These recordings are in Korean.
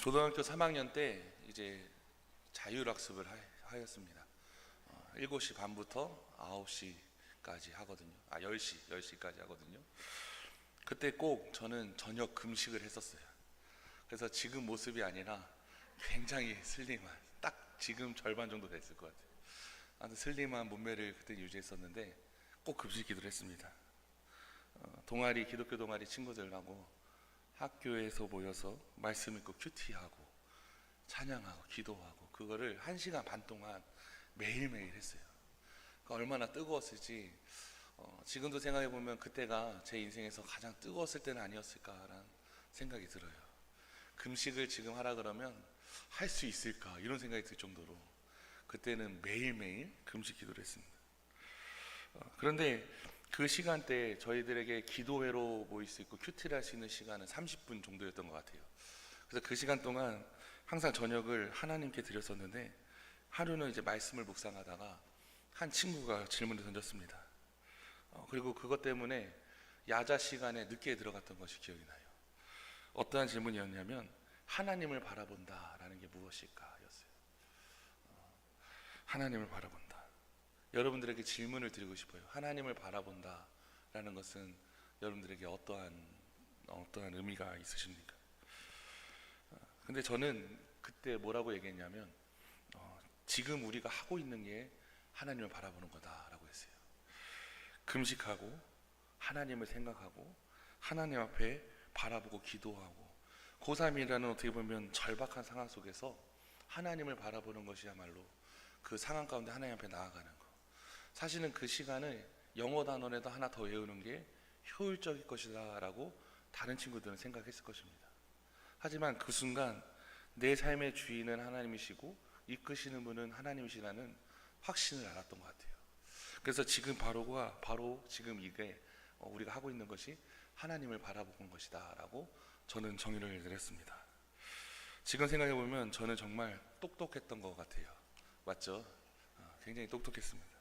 고등학교 3학년 때 이제 자율학습을 하였습니다. 7시 반부터 9시까지 하거든요. 10시까지 하거든요. 그때 꼭 저는 저녁 금식을 했었어요. 그래서 지금 모습이 아니라 굉장히 슬림한, 딱 지금 절반 정도 됐을 것 같아요. 아무튼 슬림한 몸매를 그때 유지했었는데 꼭 금식 기도를 했습니다. 기독교 동아리 친구들하고 학교에서 모여서 말씀 읽고 큐티하고 찬양하고 기도하고 그거를 1시간 반 동안 매일매일 했어요. 그러니까 얼마나 뜨거웠을지 지금도 생각해보면 그때가 제 인생에서 가장 뜨거웠을 때는 아니었을까라는 생각이 들어요. 금식을 지금 하라 그러면 할 수 있을까 이런 생각이 들 정도로 그때는 매일매일 금식 기도를 했습니다. 그런데 그 시간대에 저희들에게 기도회로 모일 수 있고 큐티를 할 수 있는 시간은 30분 정도였던 것 같아요. 그래서 그 시간 동안 항상 저녁을 하나님께 드렸었는데 하루는 이제 말씀을 묵상하다가 한 친구가 질문을 던졌습니다. 그리고 그것 때문에 야자 시간에 늦게 들어갔던 것이 기억이 나요. 어떠한 질문이었냐면 하나님을 바라본다라는 게 무엇일까 였어요. 하나님을 바라본다. 여러분들에게 질문을 드리고 싶어요. 하나님을 바라본다라는 것은 여러분들에게 어떠한 의미가 있으십니까? 근데 저는 그때 뭐라고 얘기했냐면 지금 우리가 하고 있는 게 하나님을 바라보는 거다라고 했어요. 금식하고 하나님을 생각하고 하나님 앞에 바라보고 기도하고 고3이라는 어떻게 보면 절박한 상황 속에서 하나님을 바라보는 것이야말로 그 상황 가운데 하나님 앞에 나아가는 거. 사실은 그 시간을 영어 단원에도 하나 더 외우는 게 효율적일 것이다 라고 다른 친구들은 생각했을 것입니다. 하지만 그 순간 내 삶의 주인은 하나님이시고 이끄시는 분은 하나님이시라는 확신을 알았던 것 같아요. 그래서 바로 지금 이게 우리가 하고 있는 것이 하나님을 바라보는 것이다 라고 저는 정의를 내렸습니다. 지금 생각해보면 저는 정말 똑똑했던 것 같아요. 맞죠? 굉장히 똑똑했습니다.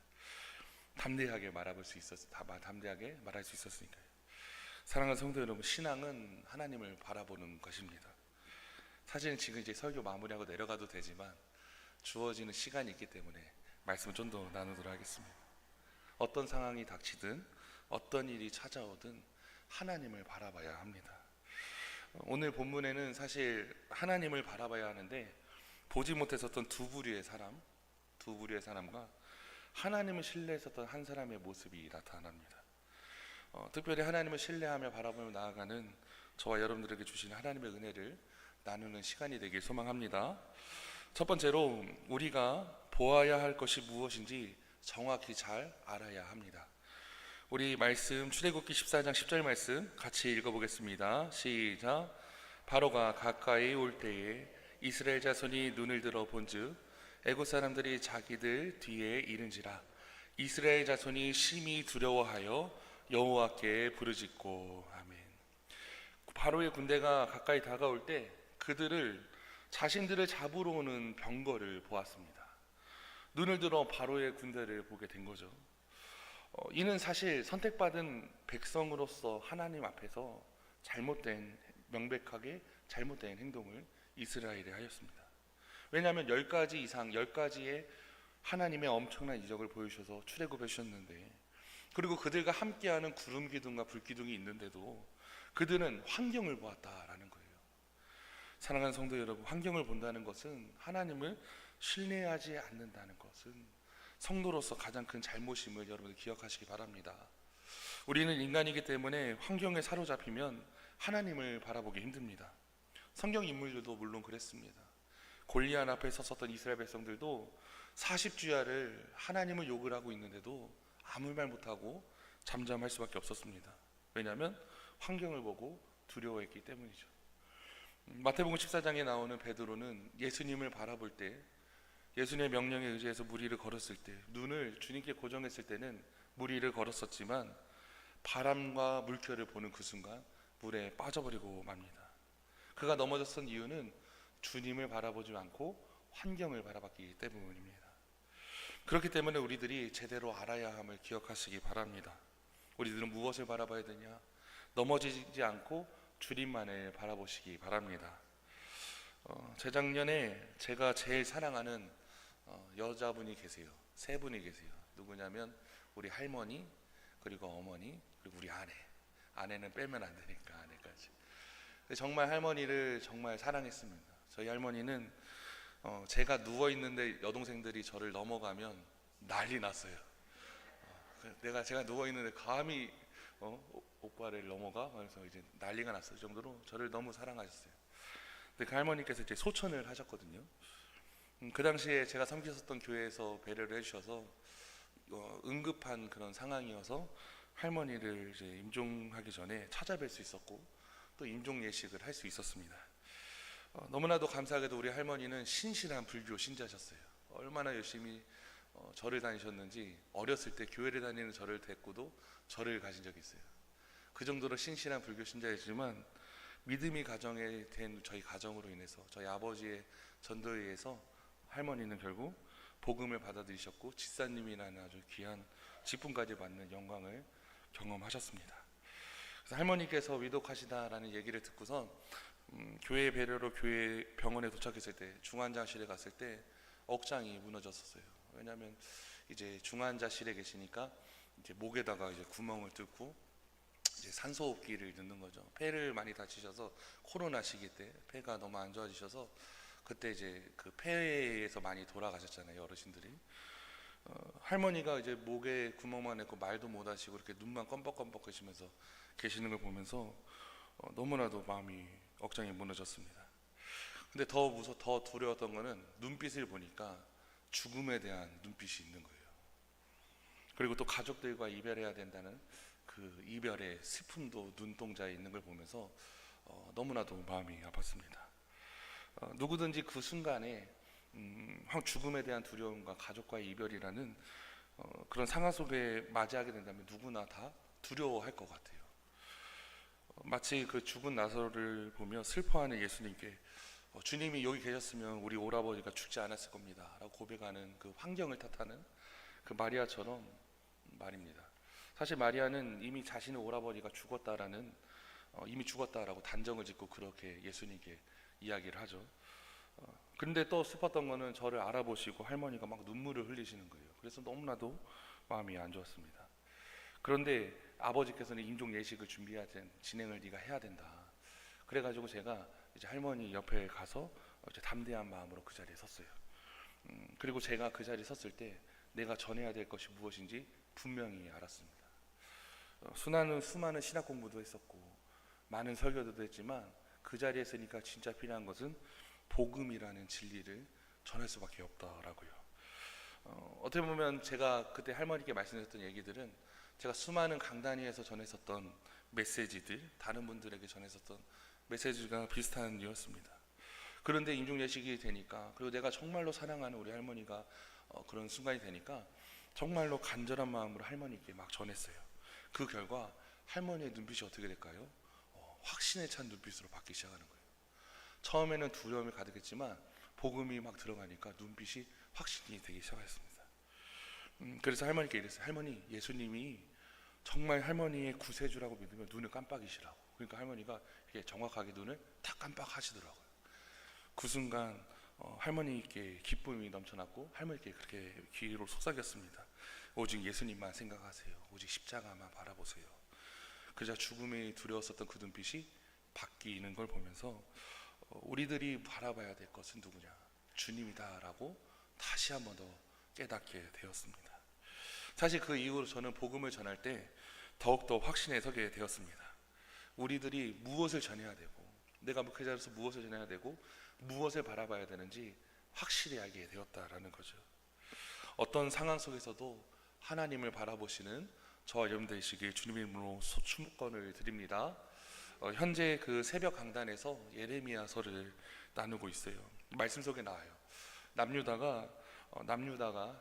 담대하게 말할 수 있었으니까요. 사랑하는 성도 여러분, 신앙은 하나님을 바라보는 것입니다. 사실은 지금 이제 설교 마무리하고 내려가도 되지만 주어지는 시간이 있기 때문에 말씀을 좀 더 나누도록 하겠습니다. 어떤 상황이 닥치든 어떤 일이 찾아오든 하나님을 바라봐야 합니다. 오늘 본문에는 사실 하나님을 바라봐야 하는데 보지 못했었던 두 부류의 사람과 하나님을 신뢰했었던 한 사람의 모습이 나타납니다. 특별히 하나님을 신뢰하며 바라보며 나아가는 저와 여러분들에게 주신 하나님의 은혜를 나누는 시간이 되길 소망합니다. 첫 번째로 우리가 보아야 할 것이 무엇인지 정확히 잘 알아야 합니다. 우리 말씀 출애굽기 14장 10절 말씀 같이 읽어보겠습니다. 시작. 바로가 가까이 올 때에 이스라엘 자손이 눈을 들어 본즉 애굽 사람들이 자기들 뒤에 이른지라. 이스라엘 자손이 심히 두려워하여 여호와께 부르짖고. 아멘. 바로의 군대가 가까이 다가올 때 자신들을 잡으러 오는 병거를 보았습니다. 눈을 들어 바로의 군대를 보게 된 거죠. 이는 사실 선택받은 백성으로서 하나님 앞에서 명백하게 잘못된 행동을 이스라엘이 하였습니다. 왜냐하면 10가지의 하나님의 엄청난 이적을 보여주셔서 출애굽해 주셨는데, 그리고 그들과 함께하는 구름 기둥과 불 기둥이 있는데도 그들은 환경을 보았다라는 거예요. 사랑하는 성도 여러분, 환경을 본다는 것은 하나님을 신뢰하지 않는다는 것은 성도로서 가장 큰 잘못임을 여러분들 기억하시기 바랍니다. 우리는 인간이기 때문에 환경에 사로잡히면 하나님을 바라보기 힘듭니다. 성경 인물들도 물론 그랬습니다. 골리앗 앞에 섰었던 이스라엘 백성들도 40주야를 하나님을 욕을 하고 있는데도 아무 말 못하고 잠잠할 수밖에 없었습니다. 왜냐하면 환경을 보고 두려워했기 때문이죠. 마태복음 14장에 나오는 베드로는 예수님을 바라볼 때, 예수님의 명령에 의지해서 물 위를 걸었을 때, 눈을 주님께 고정했을 때는 물 위를 걸었었지만 바람과 물결을 보는 그 순간 물에 빠져버리고 맙니다. 그가 넘어졌던 이유는 주님을 바라보지 않고 환경을 바라봤기 때문입니다. 그렇기 때문에 우리들이 제대로 알아야 함을 기억하시기 바랍니다. 우리들은 무엇을 바라봐야 되냐? 넘어지지 않고 주님만을 바라보시기 바랍니다. 재작년에 제가 제일 사랑하는 여자분이 계세요. 세 분이 계세요. 누구냐면 우리 할머니, 그리고 어머니, 그리고 우리 아내. 아내는 빼면 안 되니까 아내까지. 근데 정말 할머니를 정말 사랑했습니다. 저희 할머니는 제가 누워 있는데 여동생들이 저를 넘어가면 난리 났어요. 제가 누워 있는데 감히 오빠를 넘어가? 그래서 이제 난리가 났어요. 그 정도로 저를 너무 사랑하셨어요. 근데 그 할머니께서 이제 소천을 하셨거든요. 그 당시에 제가 섬기셨던 교회에서 배려를 해주셔서 응급한 그런 상황이어서 할머니를 이제 임종하기 전에 찾아뵐 수 있었고 또 임종 예식을 할 수 있었습니다. 너무나도 감사하게도 우리 할머니는 신실한 불교 신자셨어요. 얼마나 열심히 절을 다니셨는지 어렸을 때 교회를 다니는 저를 데리고도 절을 가신 적이 있어요. 그 정도로 신실한 불교 신자이지만 믿음이 가정에 된 저희 가정으로 인해서 저희 아버지의 전도에 의해서 할머니는 결국 복음을 받아들이셨고 집사님이라는 아주 귀한 직분까지 받는 영광을 경험하셨습니다. 그래서 할머니께서 위독하시다라는 얘기를 듣고선 교회 배려로 교회 병원에 도착했을 때 중환자실에 갔을 때 억장이 무너졌었어요. 왜냐하면 이제 중환자실에 계시니까 이제 목에다가 이제 구멍을 뚫고 이제 산소호흡기를 넣는 거죠. 폐를 많이 다치셔서 코로나 시기 때 폐가 너무 안 좋아지셔서 그때 이제 그 폐에서 많이 돌아가셨잖아요, 어르신들이. 할머니가 이제 목에 구멍만 했고 말도 못 하시고 이렇게 눈만 껌뻑껌뻑 하시면서 계시는 걸 보면서 너무나도 마음이 억장이 무너졌습니다. 근데 더 두려웠던 거는 눈빛을 보니까 죽음에 대한 눈빛이 있는 거예요. 그리고 또 가족들과 이별해야 된다는 그 이별의 슬픔도 눈동자에 있는 걸 보면서 너무나도 마음이 아팠습니다. 누구든지 그 순간에 죽음에 대한 두려움과 가족과의 이별이라는 그런 상황 속에 맞이하게 된다면 누구나 다 두려워할 것 같아요. 마치 그 죽은 나사로를 보며 슬퍼하는 예수님께 주님이 여기 계셨으면 우리 오라버니가 죽지 않았을 겁니다 라고 고백하는 그 환경을 탓하는 그 마리아처럼 말입니다. 사실 마리아는 이미 자신의 오라버니가 죽었다라는 이미 죽었다라고 단정을 짓고 그렇게 예수님께 이야기를 하죠. 근데 또 슬펐던 거는 저를 알아보시고 할머니가 막 눈물을 흘리시는 거예요. 그래서 너무나도 마음이 안 좋았습니다. 그런데 아버지께서는 임종 예식을 진행을 네가 해야 된다. 그래가지고 제가 이제 할머니 옆에 가서 이제 담대한 마음으로 그 자리에 섰어요. 그리고 제가 그 자리에 섰을 때 내가 전해야 될 것이 무엇인지 분명히 알았습니다. 수많은 신학 공부도 했었고 많은 설교도 했지만 그 자리에 있으니까 진짜 필요한 것은 복음이라는 진리를 전할 수밖에 없다라고요. 어떻게 보면 제가 그때 할머니께 말씀드렸던 얘기들은 제가 수많은 강단위에서 전했었던 메시지들, 다른 분들에게 전했었던 메시지가 비슷한 이었습니다. 그런데 임종예식이 되니까, 그리고 내가 정말로 사랑하는 우리 할머니가 그런 순간이 되니까 정말로 간절한 마음으로 할머니께 막 전했어요. 그 결과 할머니의 눈빛이 어떻게 될까요? 확신에 찬 눈빛으로 바뀌기 시작하는 거예요. 처음에는 두려움이 가득했지만 복음이 막 들어가니까 눈빛이 확신이 되기 시작했습니다. 그래서 할머니께 이랬어요. 할머니, 예수님이 정말 할머니의 구세주라고 믿으면 눈을 깜빡이시라고. 그러니까 할머니가 이렇게 정확하게 눈을 탁 깜빡하시더라고요. 그 순간 할머니께 기쁨이 넘쳐났고 할머니께 그렇게 귀로 속삭였습니다. 오직 예수님만 생각하세요. 오직 십자가만 바라보세요. 그저 죽음이 두려웠었던 그 눈빛이 바뀌는 걸 보면서 우리들이 바라봐야 될 것은 누구냐? 주님이다라고 다시 한 번 더 깨닫게 되었습니다. 사실 그 이후로 저는 복음을 전할 때 더욱더 확신에 서게 되었습니다. 우리들이 무엇을 전해야 되고 내가 그 자리에서 무엇을 전해야 되고 무엇을 바라봐야 되는지 확실히 알게 되었다라는 거죠. 어떤 상황 속에서도 하나님을 바라보시는 저와 여러분들 되시길 주님의 이름으로 축원을 드립니다. 현재 그 새벽 강단에서 예레미야서를 나누고 있어요. 말씀 속에 나와요. 남유다가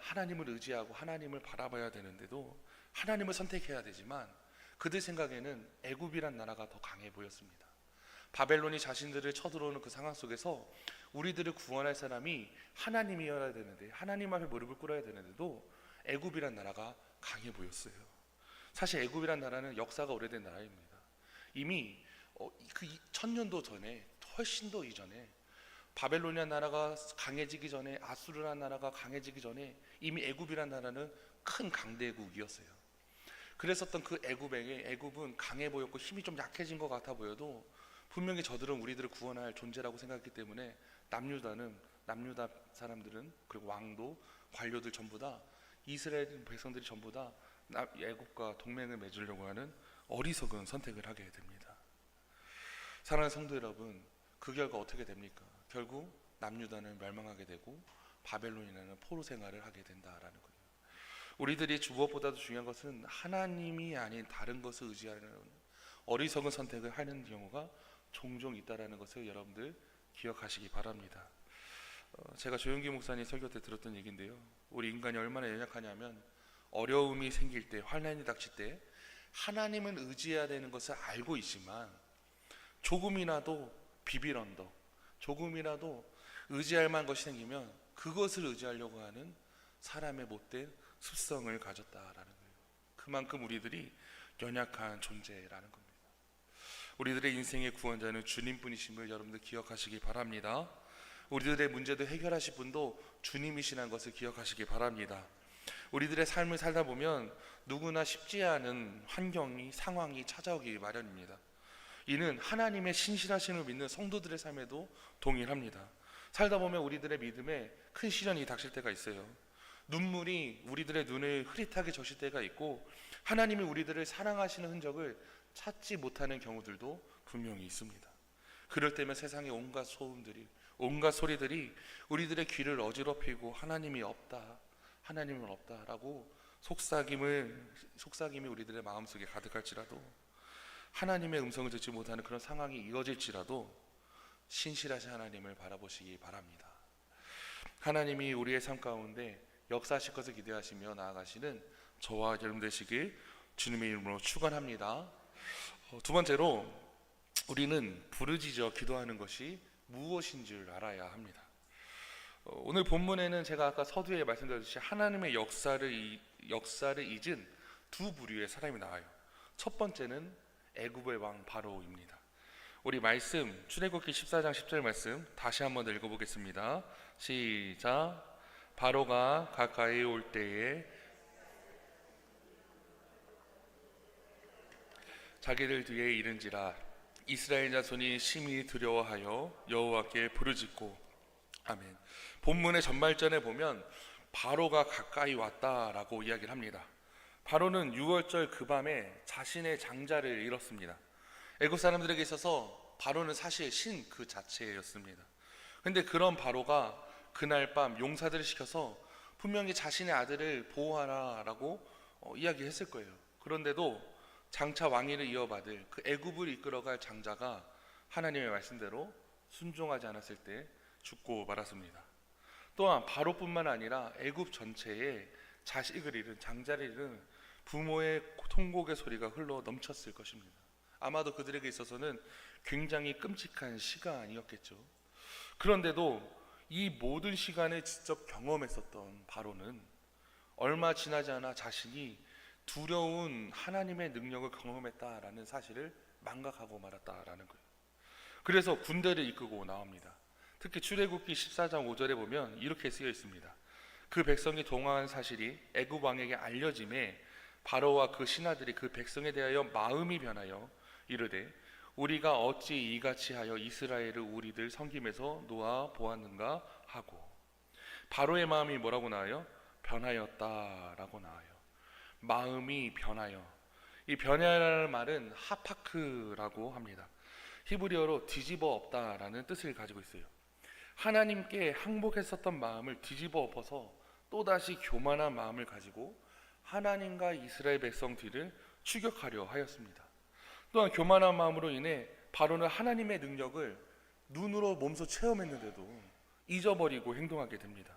하나님을 의지하고 하나님을 바라봐야 되는데도 하나님을 선택해야 되지만 그들 생각에는 애굽이란 나라가 더 강해 보였습니다. 바벨론이 자신들을 쳐들어오는 그 상황 속에서 우리들을 구원할 사람이 하나님이어야 되는데 하나님 앞에 무릎을 꿇어야 되는데도 애굽이란 나라가 강해 보였어요. 사실 애굽이란 나라는 역사가 오래된 나라입니다. 이미 그 1000년도 전에 훨씬 더 이전에 바벨론이라는 나라가 강해지기 전에, 아수르라는 나라가 강해지기 전에 이미 애굽이라는 나라는 큰 강대국이었어요. 그랬었던 그 애굽은 강해 보였고 힘이 좀 약해진 것 같아 보여도 분명히 저들은 우리들을 구원할 존재라고 생각했기 때문에 남유다 사람들은, 그리고 왕도 관료들 전부 다, 이스라엘 백성들이 전부 다 애굽과 동맹을 맺으려고 하는 어리석은 선택을 하게 됩니다. 사랑하는 성도 여러분, 그 결과 어떻게 됩니까? 결국 남유다는 멸망하게 되고 바벨론이라는 포로 생활을 하게 된다라는 거예요. 우리들이 무엇보다도 중요한 것은 하나님이 아닌 다른 것을 의지하는 어리석은 선택을 하는 경우가 종종 있다라는 것을 여러분들 기억하시기 바랍니다. 제가 조용기 목사님 설교 때 들었던 얘기인데요, 우리 인간이 얼마나 연약하냐면 어려움이 생길 때, 환난이 닥칠 때 하나님은 의지해야 되는 것을 알고 있지만 조금이라도 비빌 언덕, 조금이라도 의지할 만한 것이 생기면 그것을 의지하려고 하는 사람의 못된 습성을 가졌다라는 거예요. 그만큼 우리들이 연약한 존재라는 겁니다. 우리들의 인생의 구원자는 주님뿐이심을 여러분들 기억하시기 바랍니다. 우리들의 문제도 해결하실 분도 주님이시라는 것을 기억하시기 바랍니다. 우리들의 삶을 살다 보면 누구나 쉽지 않은 환경이, 상황이 찾아오기 마련입니다. 이는 하나님의 신실하심을 믿는 성도들의 삶에도 동일합니다. 살다 보면 우리들의 믿음에 큰 시련이 닥칠 때가 있어요. 눈물이 우리들의 눈을 흐릿하게 젖을 때가 있고 하나님이 우리들을 사랑하시는 흔적을 찾지 못하는 경우들도 분명히 있습니다. 그럴 때면 세상의 온갖 소음들이, 온갖 소리들이 우리들의 귀를 어지럽히고 하나님이 없다, 하나님은 없다라고 속삭임이 우리들의 마음속에 가득할지라도, 하나님의 음성을 듣지 못하는 그런 상황이 이어질지라도 신실하신 하나님을 바라보시기 바랍니다. 하나님이 우리의 삶 가운데 역사하실 것을 기대하시며 나아가시는 저와 여러분 되시길 주님의 이름으로 축원합니다. 두 번째로, 우리는 부르짖어 기도하는 것이 무엇인 줄 알아야 합니다. 오늘 본문에는 제가 아까 서두에 말씀드렸듯이 하나님의 역사를 잊은 두 부류의 사람이 나와요. 첫 번째는 애굽의 왕 바로입니다. 우리 말씀, 출애굽기 14장 10절 말씀 다시 한번 읽어보겠습니다. 시작. 바로가 가까이 올 때에 자기들 뒤에 이른지라 이스라엘 자손이 심히 두려워하여 여호와께 부르짖고. 아멘. 본문의 전말전에 보면 바로가 가까이 왔다라고 이야기를 합니다. 바로는 유월절 그 밤에 자신의 장자를 잃었습니다. 애굽 사람들에게 있어서 바로는 사실 신 그 자체였습니다. 근데 그런 바로가 그날 밤 용사들을 시켜서 분명히 자신의 아들을 보호하라라고 이야기했을 거예요. 그런데도 장차 왕위를 이어받을 그 애굽을 이끌어갈 장자가 하나님의 말씀대로 순종하지 않았을 때 죽고 말았습니다. 또한 바로뿐만 아니라 애굽 전체에 자식을 잃은, 장자를 잃은 부모의 통곡의 소리가 흘러 넘쳤을 것입니다. 아마도 그들에게 있어서는 굉장히 끔찍한 시간이었겠죠. 그런데도 이 모든 시간을 직접 경험했었던 바로는 얼마 지나지 않아 자신이 두려운 하나님의 능력을 경험했다라는 사실을 망각하고 말았다라는 거예요. 그래서 군대를 이끌고 나옵니다. 특히 출애굽기 14장 5절에 보면 이렇게 쓰여 있습니다. 그 백성이 동화한 사실이 애굽 왕에게 알려짐에 바로와 그 신하들이 그 백성에 대하여 마음이 변하여 이르되 우리가 어찌 이같이 하여 이스라엘을 우리들 섬김에서 놓아 보았는가 하고. 바로의 마음이 뭐라고 나와요? 변하였다라고 나와요. 마음이 변하여. 이 변하라는 말은 하파크라고 합니다. 히브리어로 뒤집어 엎다라는 뜻을 가지고 있어요. 하나님께 항복했었던 마음을 뒤집어 엎어서 또다시 교만한 마음을 가지고 하나님과 이스라엘 백성 뒤를 추격하려 하였습니다. 또한 교만한 마음으로 인해 바로는 하나님의 능력을 눈으로 몸소 체험했는데도 잊어버리고 행동하게 됩니다.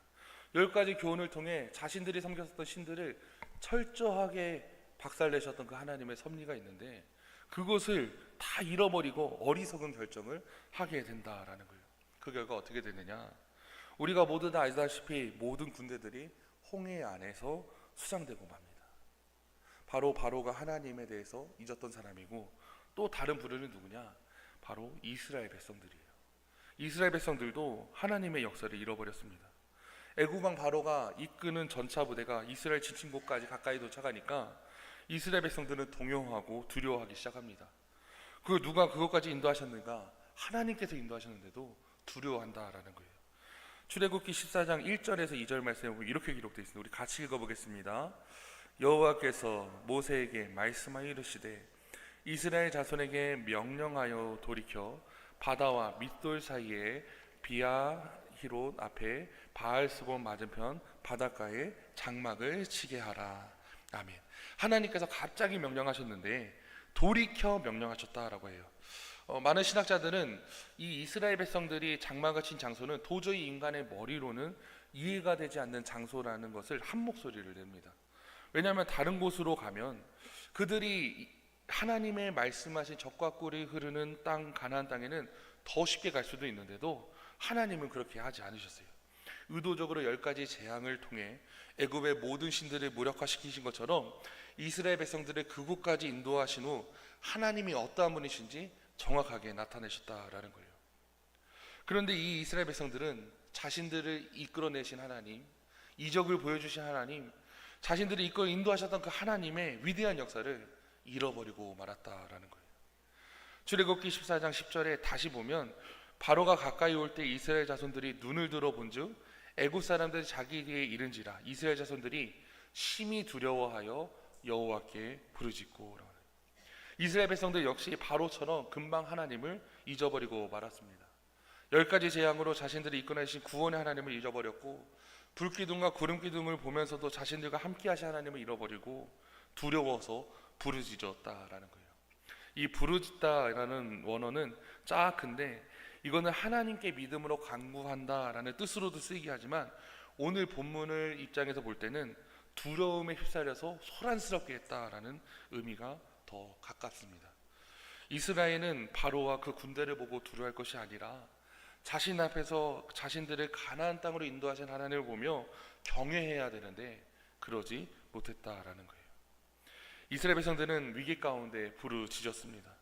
10가지 교훈을 통해 자신들이 섬겼었던 신들을 철저하게 박살내셨던 그 하나님의 섭리가 있는데 그것을 다 잃어버리고 어리석은 결정을 하게 된다라는 거예요. 그 결과 어떻게 되느냐? 우리가 모두 다 알다시피 모든 군대들이 홍해 안에서 수장되고 맙니다. 바로가 하나님에 대해서 잊었던 사람이고 또 다른 부류는 누구냐? 바로 이스라엘 백성들이에요. 이스라엘 백성들도 하나님의 역사를 잃어버렸습니다. 애굽 왕 바로가 이끄는 전차 부대가 이스라엘 지침국까지 가까이 도착하니까 이스라엘 백성들은 동요하고 두려워하기 시작합니다. 그 누가 그것까지 인도하셨는가? 하나님께서 인도하셨는데도 두려워한다라는 거예요. 출애굽기 14장 1절에서 2절 말씀에 보면 이렇게 기록되어 있습니다. 우리 같이 읽어보겠습니다. 여호와께서 모세에게 말씀하여 이르시되 이스라엘 자손에게 명령하여 돌이켜 바다와 밑돌 사이에 비아히롯 앞에 바알스본 맞은편 바닷가에 장막을 치게 하라. 아멘. 하나님께서 갑자기 명령하셨는데 돌이켜 명령하셨다라고 해요. 많은 신학자들은 이 이스라엘 백성들이 장막을 친 장소는 도저히 인간의 머리로는 이해가 되지 않는 장소라는 것을 한 목소리를 냅니다. 왜냐하면 다른 곳으로 가면 그들이 하나님의 말씀하신 적과 꿀이 흐르는 땅 가나안 땅에는 더 쉽게 갈 수도 있는데도 하나님은 그렇게 하지 않으셨어요. 의도적으로 10가지 재앙을 통해 애굽의 모든 신들을 무력화시키신 것처럼 이스라엘 백성들을 그곳까지 인도하신 후 하나님이 어떠한 분이신지 정확하게 나타내셨다라는 거예요. 그런데 이 이스라엘 백성들은 자신들을 이끌어내신 하나님, 이적을 보여주신 하나님, 자신들이 이끌어 인도하셨던 그 하나님의 위대한 역사를 잃어버리고 말았다라는 거예요. 출애굽기 14장 10절에 다시 보면 바로가 가까이 올 때 이스라엘 자손들이 눈을 들어 본즉 애굽 사람들이 자기에게 이른지라 이스라엘 자손들이 심히 두려워하여 여호와께 부르짖고. 이스라엘 백성들 역시 바로처럼 금방 하나님을 잊어버리고 말았습니다. 10가지 재앙으로 자신들이 이끌어내신 구원의 하나님을 잊어버렸고 불기둥과 구름기둥을 보면서도 자신들과 함께 하신 하나님을 잃어버리고 두려워서 부르짖었다라는 거예요. 이 부르짖다라는 원어는 작은데 이거는 하나님께 믿음으로 간구한다라는 뜻으로도 쓰이게 하지만 오늘 본문을 입장에서 볼 때는 두려움에 휩싸려서 소란스럽게 했다라는 의미가 더 가깝습니다. 이스라엘은 바로와 그 군대를 보고 두려워할 것이 아니라 자신 앞에서 자신들을 가나안 땅으로 인도하신 하나님을 보며 경외해야 되는데 그러지 못했다라는 거예요. 이스라엘 백성들은 위기 가운데 부르짖었습니다.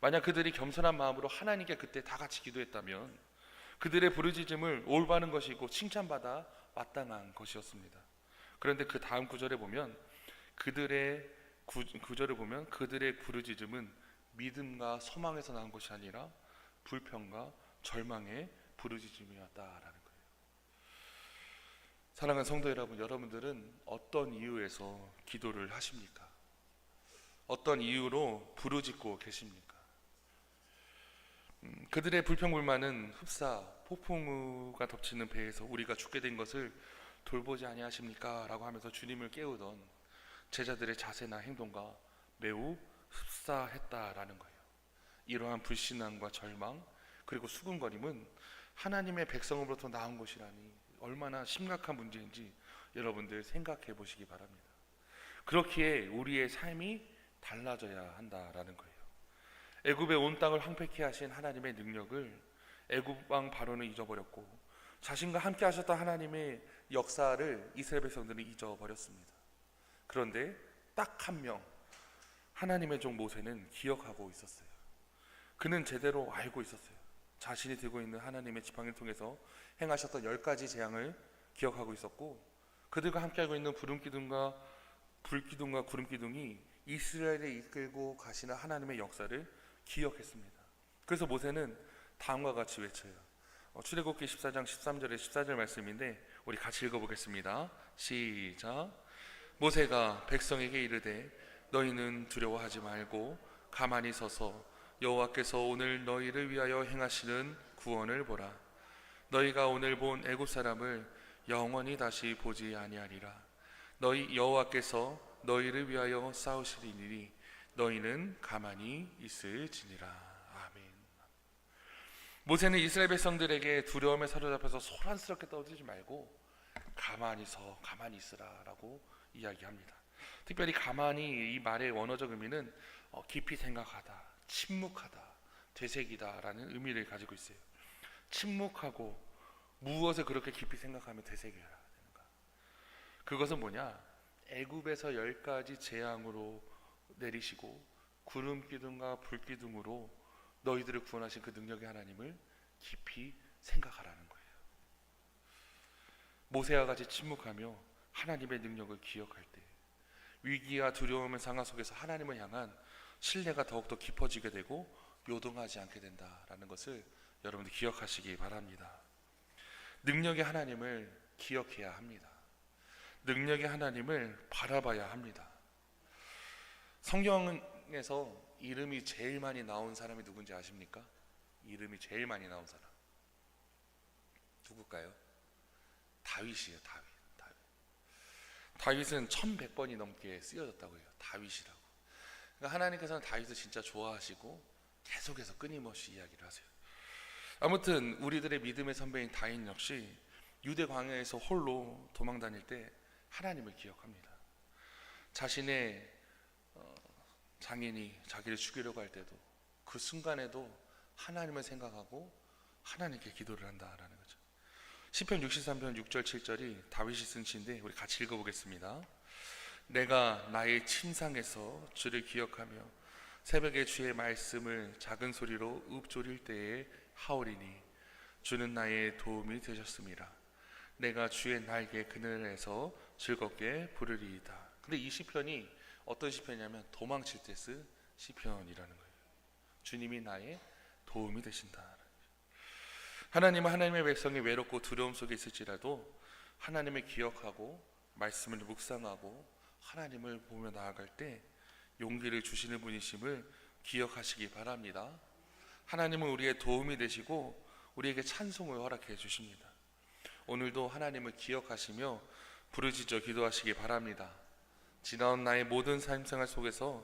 만약 그들이 겸손한 마음으로 하나님께 그때 다 같이 기도했다면 그들의 부르짖음을 올바른 것이고 칭찬받아 마땅한 것이었습니다. 그런데 그 다음 구절에 보면 그들의 부르짖음은 믿음과 소망에서 나온 것이 아니라 불평과 절망의 부르짖음이었다라는 거예요. 사랑하는 성도 여러분, 여러분들은 어떤 이유에서 기도를 하십니까? 어떤 이유로 부르짖고 계십니까? 그들의 불평불만은 흡사 폭풍우가 덮치는 배에서 우리가 죽게 된 것을 돌보지 아니하십니까? 라고 하면서 주님을 깨우던 제자들의 자세나 행동과 매우 흡사했다라는 거예요. 이러한 불신앙과 절망 그리고 수군거림은 하나님의 백성으로부터 나온 것이라니 얼마나 심각한 문제인지 여러분들 생각해 보시기 바랍니다. 그렇기에 우리의 삶이 달라져야 한다라는 거예요. 애굽의 온 땅을 황폐케 하신 하나님의 능력을 애굽 왕 바로는 잊어버렸고 자신과 함께 하셨던 하나님의 역사를 이스라엘 백성들은 잊어버렸습니다. 그런데 딱 한 명 하나님의 종 모세는 기억하고 있었어요. 그는 제대로 알고 있었어요. 자신이 들고 있는 하나님의 지팡이를 통해서 행하셨던 10가지 재앙을 기억하고 있었고 그들과 함께하고 있는 불기둥과 구름기둥이 이스라엘에 이끌고 가시는 하나님의 역사를 기억했습니다. 그래서 모세는 다음과 같이 외쳐요. 출애굽기 14장 13절에 14절 말씀인데 우리 같이 읽어보겠습니다. 시작. 모세가 백성에게 이르되 너희는 두려워하지 말고 가만히 서서 여호와께서 오늘 너희를 위하여 행하시는 구원을 보라. 너희가 오늘 본 애굽 사람을 영원히 다시 보지 아니하리라. 너희 여호와께서 너희를 위하여 싸우시리니 너희는 가만히 있을지니라. 아멘. 모세는 이스라엘 백성들에게 두려움에 사로잡혀서 소란스럽게 떠들지 말고 가만히 있으라라고 이야기합니다. 특별히 가만히 이 말의 원어적 의미는 깊이 생각하다, 침묵하다, 되새기다라는 의미를 가지고 있어요. 침묵하고 무엇을 그렇게 깊이 생각하며 되새겨야 되는가? 그것은 뭐냐? 애굽에서 10가지 재앙으로 내리시고 구름 기둥과 불 기둥으로 너희들을 구원하신 그 능력의 하나님을 깊이 생각하라는 거예요. 모세와 같이 침묵하며 하나님의 능력을 기억할 때 위기와 두려움의 상황 속에서 하나님을 향한 신뢰가 더욱더 깊어지게 되고 요동하지 않게 된다라는 것을 여러분들 기억하시기 바랍니다. 능력의 하나님을 기억해야 합니다. 능력의 하나님을 바라봐야 합니다. 성경에서 이름이 제일 많이 나온 사람이 누군지 아십니까? 이름이 제일 많이 나온 사람 누굴까요? 다윗이에요. 다윗은 1100번이 넘게 쓰여졌다고 해요. 다윗이라고. 그러니까 하나님께서는 다윗을 진짜 좋아하시고 계속해서 끊임없이 이야기를 하세요. 아무튼 우리들의 믿음의 선배인 다윗 역시 유대 광야에서 홀로 도망 다닐 때 하나님을 기억합니다. 자신의 장인이 자기를 죽이려고 할 때도 그 순간에도 하나님을 생각하고 하나님께 기도를 한다라는 거죠. 시편 63편 6절 7절이 다윗이 쓴 시인데 우리 같이 읽어보겠습니다. 내가 나의 침상에서 주를 기억하며 새벽에 주의 말씀을 작은 소리로 읊조릴 때에 하오리니 주는 나의 도움이 되셨습니다. 내가 주의 날개 그늘에서 즐겁게 부르리이다. 근데 이 시편이 어떤 시편이냐면 도망칠 때 쓴 시편이라는 거예요. 주님이 나의 도움이 되신다. 하나님은 하나님의 백성이 외롭고 두려움 속에 있을지라도 하나님을 기억하고 말씀을 묵상하고 하나님을 보며 나아갈 때 용기를 주시는 분이심을 기억하시기 바랍니다. 하나님은 우리의 도움이 되시고 우리에게 찬송을 허락해 주십니다. 오늘도 하나님을 기억하시며 부르짖어 기도하시기 바랍니다. 지나온 나의 모든 삶생활 속에서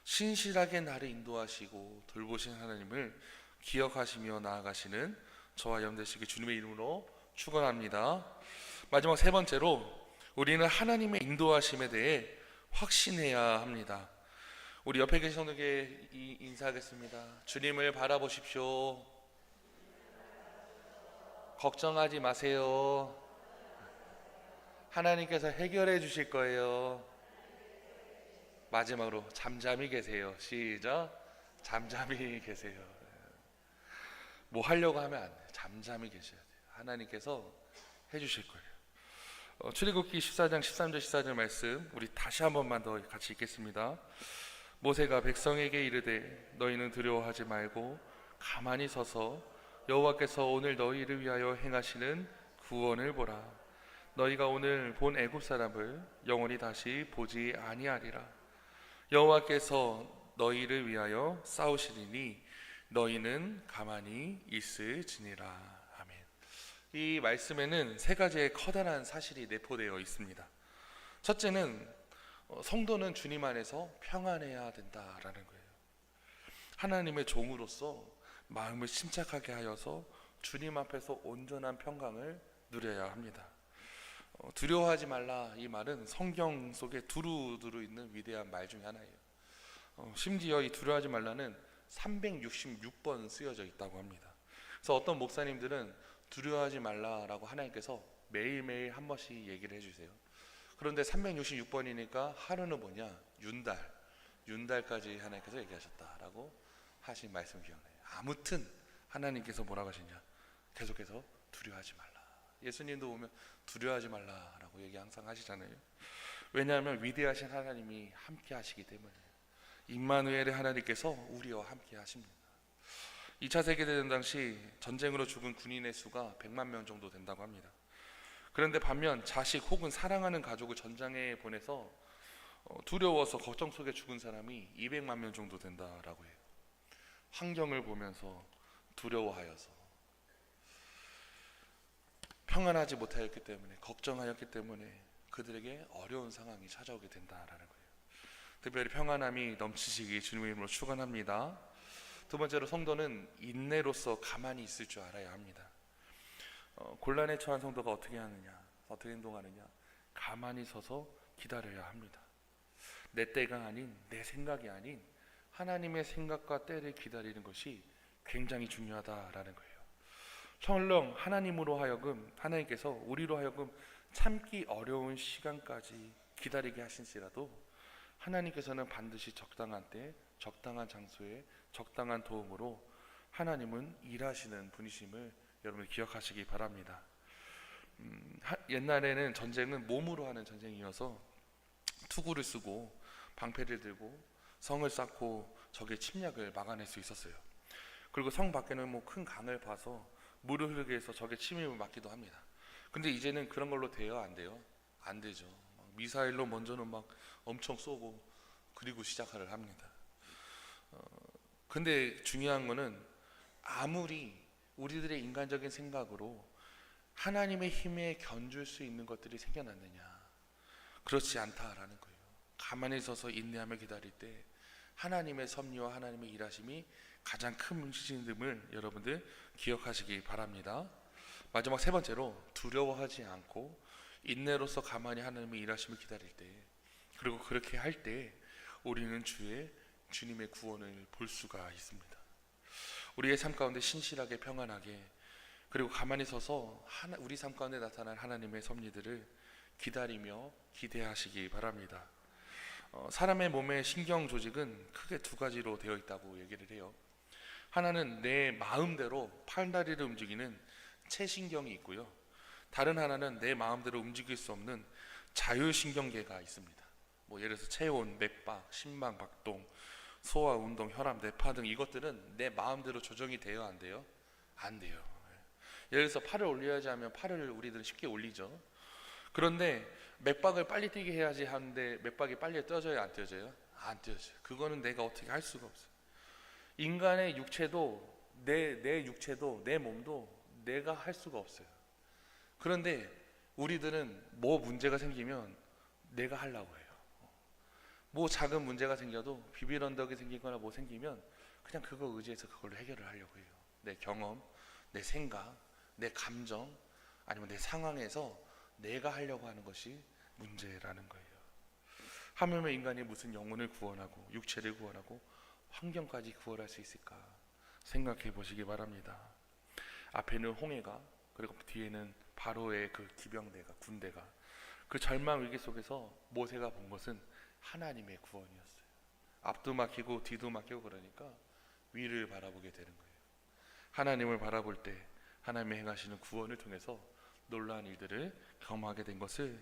신실하게 나를 인도하시고 돌보신 하나님을 기억하시며 나아가시는 저와 여러분 되시기 주님의 이름으로 축원합니다. 마지막 세 번째로 우리는 하나님의 인도하심에 대해 확신해야 합니다. 우리 옆에 계신 성도에게 인사하겠습니다. 주님을 바라보십시오. 걱정하지 마세요. 하나님께서 해결해 주실 거예요. 마지막으로 잠잠히 계세요. 시작. 잠잠히 계세요. 뭐 하려고 하면 안 돼요. 잠잠히 계셔야 돼요. 하나님께서 해주실 거예요. 출애굽기 14장 13절 14절 말씀 우리 다시 한 번만 더 같이 읽겠습니다. 모세가 백성에게 이르되 너희는 두려워하지 말고 가만히 서서 여호와께서 오늘 너희를 위하여 행하시는 구원을 보라. 너희가 오늘 본 애굽 사람을 영원히 다시 보지 아니하리라. 여호와께서 너희를 위하여 싸우시리니 너희는 가만히 있을지니라. 아멘. 이 말씀에는 세 가지의 커다란 사실이 내포되어 있습니다. 첫째는 성도는 주님 안에서 평안해야 된다라는 거예요. 하나님의 종으로서 마음을 침착하게 하여서 주님 앞에서 온전한 평강을 누려야 합니다. 두려워하지 말라 이 말은 성경 속에 두루두루 있는 위대한 말 중에 하나예요. 심지어 이 두려워하지 말라는 366번 쓰여져 있다고 합니다. 그래서 어떤 목사님들은 두려워하지 말라라고 하나님께서 매일매일 한 번씩 얘기를 해주세요. 그런데 366번이니까 하루는 뭐냐? 윤달까지 하나님께서 얘기하셨다라고 하신 말씀 기억나요. 아무튼 하나님께서 뭐라고 하시냐? 계속해서 두려워하지 말라. 예수님도 보면 두려워하지 말라라고 얘기 항상 하시잖아요. 왜냐하면 위대하신 하나님이 함께 하시기 때문에. 임마누엘의 하나님께서 우리와 함께 하십니다. 2차 세계대전 당시 전쟁으로 죽은 군인의 수가 100만 명 정도 된다고 합니다. 그런데 반면 자식 혹은 사랑하는 가족을 전장에 보내서 두려워서 걱정 속에 죽은 사람이 200만 명 정도 된다라고 해요. 환경을 보면서 두려워하여서 평안하지 못하였기 때문에 걱정하였기 때문에 그들에게 어려운 상황이 찾아오게 된다라는 거예요. 특별히 평안함이 넘치시기 주님의 이름으로 축원합니다. 두 번째로 성도는 인내로서 가만히 있을 줄 알아야 합니다. 곤란에 처한 성도가 어떻게 하느냐, 어떻게 행동하느냐, 가만히 서서 기다려야 합니다. 내 때가 아닌, 내 생각이 아닌 하나님의 생각과 때를 기다리는 것이 굉장히 중요하다라는 거예요. 설령 하나님으로 하여금, 하나님께서 우리로 하여금 참기 어려운 시간까지 기다리게 하신지라도 하나님께서는 반드시 적당한 때, 적당한 장소에 적당한 도움으로 하나님은 일하시는 분이심을 여러분 기억하시기 바랍니다. 옛날에는 전쟁은 몸으로 하는 전쟁이어서 투구를 쓰고 방패를 들고 성을 쌓고 적의 침략을 막아낼 수 있었어요. 그리고 성 밖에는 뭐 큰 강을 파서 물을 흐르게 해서 적의 침입을 막기도 합니다. 근데 이제는 그런 걸로 돼요? 안 돼요? 안 되죠. 미사일로 먼저는 막 엄청 쏘고 그리고 시작을 합니다. 근데 중요한 거는 아무리 우리들의 인간적인 생각으로 하나님의 힘에 견줄 수 있는 것들이 생겨났느냐, 그렇지 않다라는 거예요. 가만히 서서 인내하며 기다릴 때 하나님의 섭리와 하나님의 일하심이 가장 큰 문제임을 여러분들 기억하시기 바랍니다. 마지막 세 번째로, 두려워하지 않고 인내로서 가만히 하나님의 일하심을 기다릴 때, 그리고 그렇게 할 때 우리는 주님의 구원을 볼 수가 있습니다. 우리의 삶 가운데 신실하게 평안하게 그리고 가만히 서서 우리 삶 가운데 나타날 하나님의 섭리들을 기다리며 기대하시기 바랍니다. 사람의 몸의 신경 조직은 크게 두 가지로 되어 있다고 얘기를 해요. 하나는 내 마음대로 팔다리를 움직이는 체신경이 있고요, 다른 하나는 내 마음대로 움직일 수 없는 자율신경계가 있습니다. 뭐 예를 들어서 체온, 맥박, 심장 박동, 소화, 운동, 혈압, 뇌파 등 이것들은 내 마음대로 조정이 돼요? 안 돼요? 안 돼요. 예를 들어서 팔을 올려야지 하면 팔을 우리들은 쉽게 올리죠. 그런데 맥박을 빨리 뛰게 해야지 하는데 맥박이 빨리 뛰어져요? 안 뛰어져요? 안 뛰어져요. 그거는 내가 어떻게 할 수가 없어요. 인간의 육체도 내 육체도 내 몸도 내가 할 수가 없어요. 그런데 우리들은 뭐 문제가 생기면 내가 하려고 해요. 뭐 작은 문제가 생겨도 비빌 언덕이 생기거나 뭐 생기면 그냥 그거 의지해서 그걸로 해결을 하려고 해요. 내 경험, 내 생각, 내 감정, 아니면 내 상황에서 내가 하려고 하는 것이 문제라는 거예요. 하물며 인간이 무슨 영혼을 구원하고 육체를 구원하고 환경까지 구원할 수 있을까 생각해 보시기 바랍니다. 앞에는 홍해가, 그리고 뒤에는 바로의 그 기병대가, 군대가, 그 절망 위기 속에서 모세가 본 것은 하나님의 구원이었어요. 앞도 막히고 뒤도 막히고 그러니까 위를 바라보게 되는 거예요. 하나님을 바라볼 때 하나님의 행하시는 구원을 통해서 놀라운 일들을 경험하게 된 것을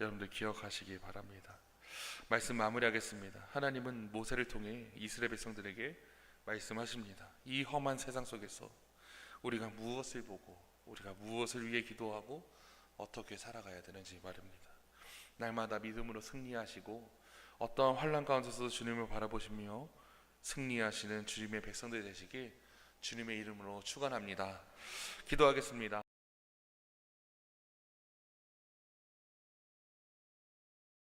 여러분들 기억하시기 바랍니다. 말씀 마무리하겠습니다. 하나님은 모세를 통해 이스라엘 백성들에게 말씀하십니다. 이 험한 세상 속에서 우리가 무엇을 보고 우리가 무엇을 위해 기도하고 어떻게 살아가야 되는지 말입니다. 날마다 믿음으로 승리하시고 어떠한 환난 가운데서도 주님을 바라보시며 승리하시는 주님의 백성들 되시길 주님의 이름으로 축원합니다. 기도하겠습니다.